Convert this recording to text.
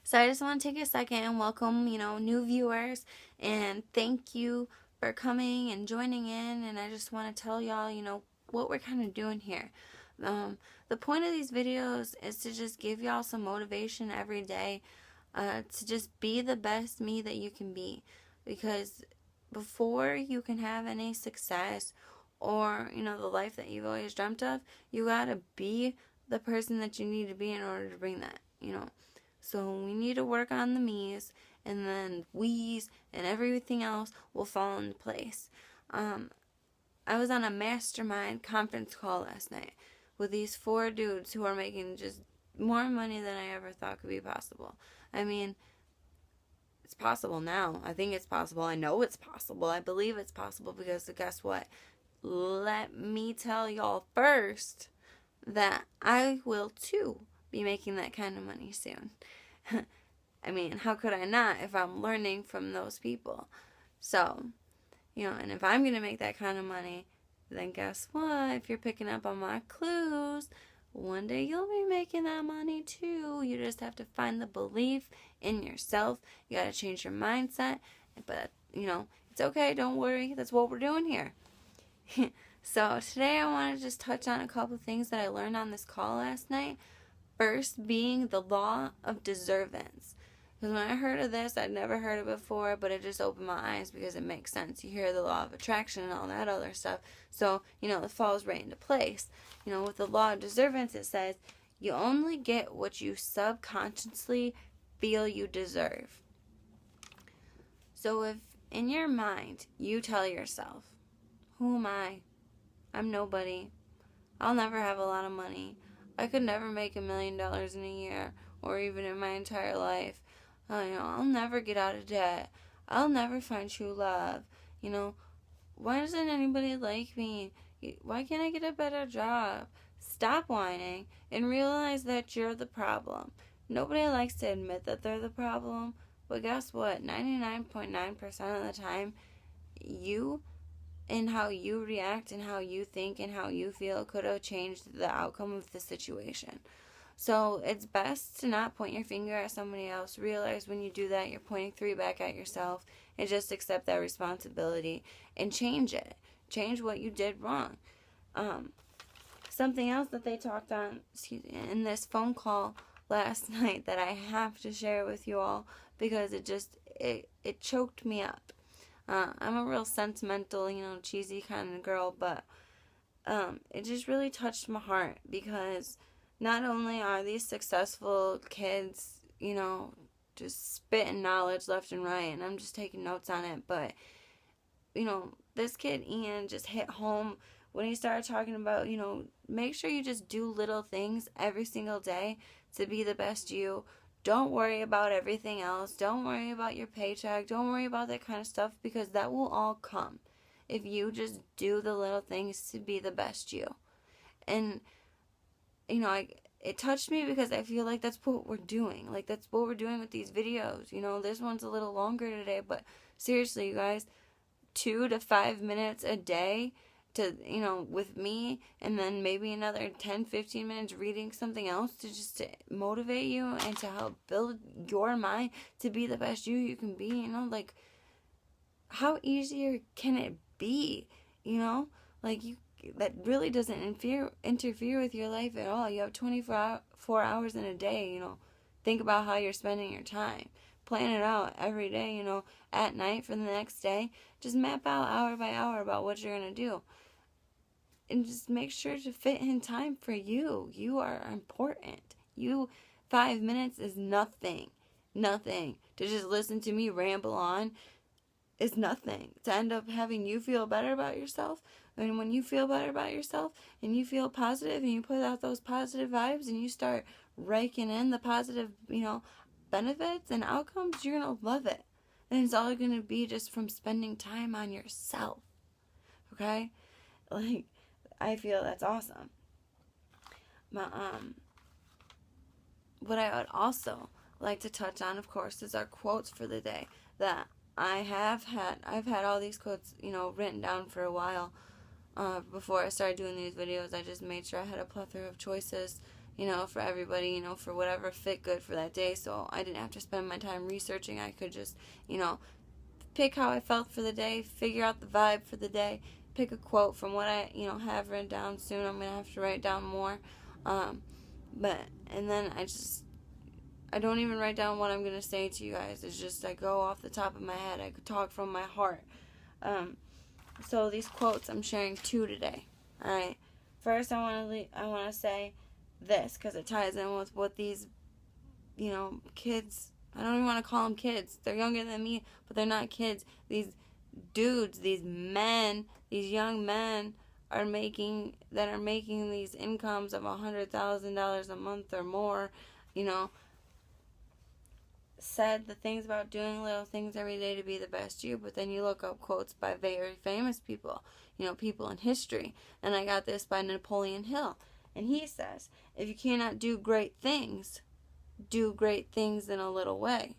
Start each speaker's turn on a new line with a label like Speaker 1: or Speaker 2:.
Speaker 1: So I just want to take a second and welcome, new viewers, and thank you for coming and joining in. And I just want to tell y'all, what we're kind of doing here. Um, the point of these videos is to just give y'all some motivation every day, to just be the best me that you can be. Because before you can have any success or, the life that you've always dreamt of, you gotta be the person that you need to be in order to bring that. So we need to work on the me's, and then we's and everything else will fall into place. I was on a mastermind conference call last night with these 4 dudes who are making just more money than I ever thought could be possible. I mean, it's possible now. I think it's possible. I know it's possible. I believe it's possible because guess what? Let me tell y'all first that I will too be making that kind of money soon. I mean, how could I not if I'm learning from those people? So, and if I'm going to make that kind of money, then guess what? If you're picking up on my clues, one day you'll be making that money too. You just have to find the belief in yourself. You got to change your mindset. But, it's okay. Don't worry. That's what we're doing here. So today I want to just touch on a couple of things that I learned on this call last night. First being the Law of Deservance. Because when I heard of this, I'd never heard it before, but it just opened my eyes because it makes sense. You hear the law of attraction and all that other stuff. So, it falls right into place. With the Law of Deservance, it says, you only get what you subconsciously feel you deserve. So if in your mind you tell yourself, who am I? I'm nobody. I'll never have a lot of money. I could never make $1 million in a year or even in my entire life. I'll never get out of debt. I'll never find true love. Why doesn't anybody like me? Why can't I get a better job? Stop whining and realize that you're the problem. Nobody likes to admit that they're the problem, but guess what? 99.9% of the time, you and how you react and how you think and how you feel could have changed the outcome of the situation. So it's best to not point your finger at somebody else. Realize when you do that, you're pointing 3 back at yourself, and just accept that responsibility and change it. Change what you did wrong. Something else that they talked on, in this phone call last night that I have to share with you all because it choked me up. I'm a real sentimental, cheesy kind of girl, but it just really touched my heart because not only are these successful kids, just spitting knowledge left and right, and I'm just taking notes on it, but, this kid, Ian, just hit home when he started talking about, make sure you just do little things every single day to be the best you. Don't worry about everything else. Don't worry about your paycheck. Don't worry about that kind of stuff because that will all come if you just do the little things to be the best you. And, it touched me because I feel like that's what we're doing. Like, that's what we're doing with these videos. This one's a little longer today, but seriously, you guys, 2 to 5 minutes a day to, with me, and then maybe another 10, 15 minutes reading something else to motivate you and to help build your mind to be the best you can be, like, how easier can it be, like, that really doesn't interfere with your life at all. You have 24 hours in a day, think about how you're spending your time. Plan it out every day, at night for the next day. Just map out hour by hour about what you're going to do. And just make sure to fit in time for you. You are important. 5 minutes is nothing. Nothing. To just listen to me ramble on is nothing. To end up having you feel better about yourself. And when you feel better about yourself and you feel positive and you put out those positive vibes and you start raking in the positive, benefits and outcomes, you're going to love it. And it's all going to be just from spending time on yourself. Okay? Like, I feel that's awesome. But, what I would also like to touch on, of course, is our quotes for the day. That I've had all these quotes, written down for a while. Before I started doing these videos, I just made sure I had a plethora of choices, for everybody, for whatever fit good for that day. So I didn't have to spend my time researching. I could just, pick how I felt for the day, figure out the vibe for the day, pick a quote from what I, have written down. Soon I'm going to have to write down more. And then I don't even write down what I'm going to say to you guys. It's just I go off the top of my head. I could talk from my heart. So these quotes, I'm sharing 2 today. All right. First, I want to say this because it ties in with what these, kids. I don't even want to call them kids. They're younger than me, but they're not kids. These dudes, these men, these young men are making these incomes of $100,000 a month or more. Said the things about doing little things every day to be the best you, but then you look up quotes by very famous people, people in history. And I got this by Napoleon Hill. And he says, if you cannot do great things in a little way.